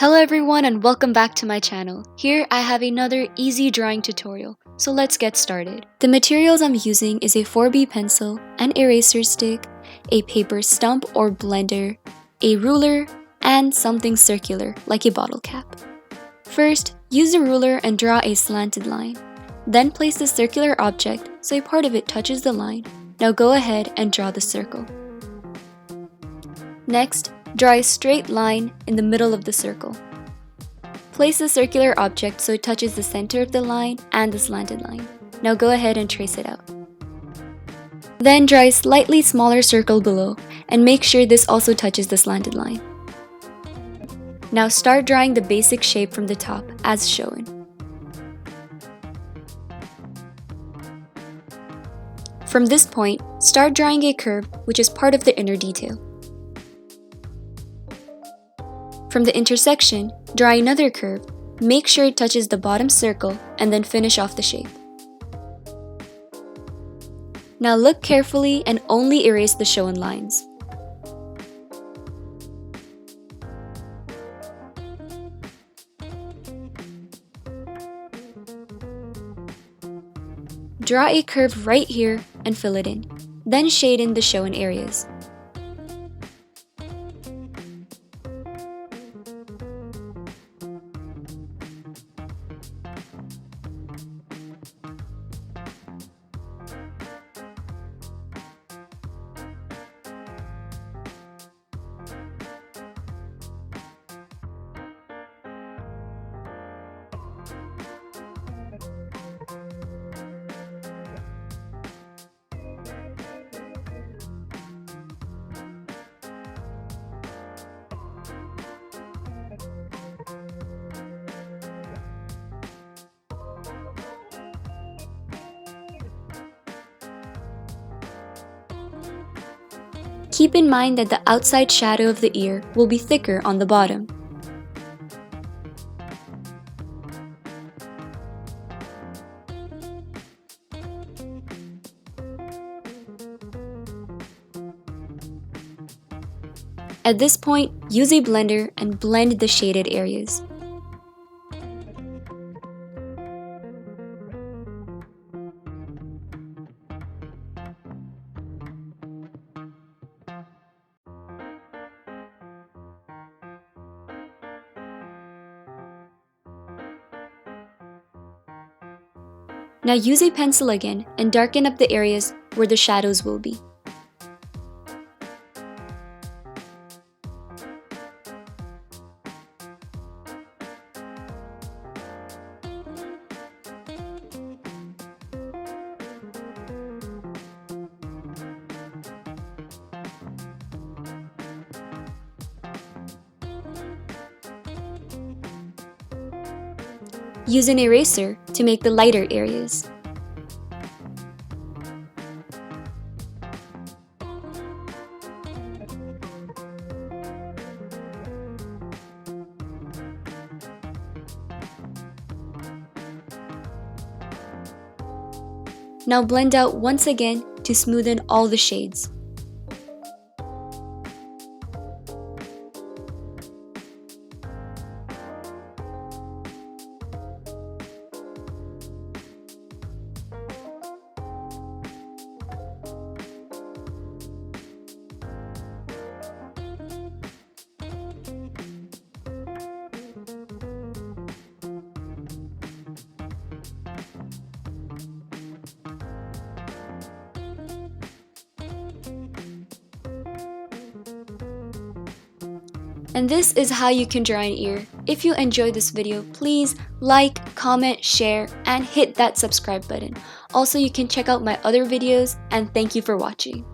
Hello everyone and welcome back to my channel. Here I have another easy drawing tutorial, so let's get started. The materials I'm using is a 4B pencil, an eraser stick, a paper stump or blender, a ruler, and something circular like a bottle cap. First, use a ruler and draw a slanted line. Then place the circular object so a part of it touches the line. Now go ahead and draw the circle. Next, draw a straight line in the middle of the circle. Place the circular object so it touches the center of the line and the slanted line. Now go ahead and trace it out. Then draw a slightly smaller circle below and make sure this also touches the slanted line. Now start drawing the basic shape from the top as shown. From this point, start drawing a curve which is part of the inner detail. From the intersection, draw another curve, make sure it touches the bottom circle, and then finish off the shape. Now look carefully and only erase the shown lines. Draw a curve right here and fill it in, then shade in the shown areas. Keep in mind that the outside shadow of the ear will be thicker on the bottom. At this point, use a blender and blend the shaded areas. Now use a pencil again and darken up the areas where the shadows will be. Use an eraser to make the lighter areas. Now blend out once again to smoothen all the shades. And this is how you can draw an ear. If you enjoyed this video, please like, comment, share, and hit that subscribe button. Also, you can check out my other videos, and thank you for watching.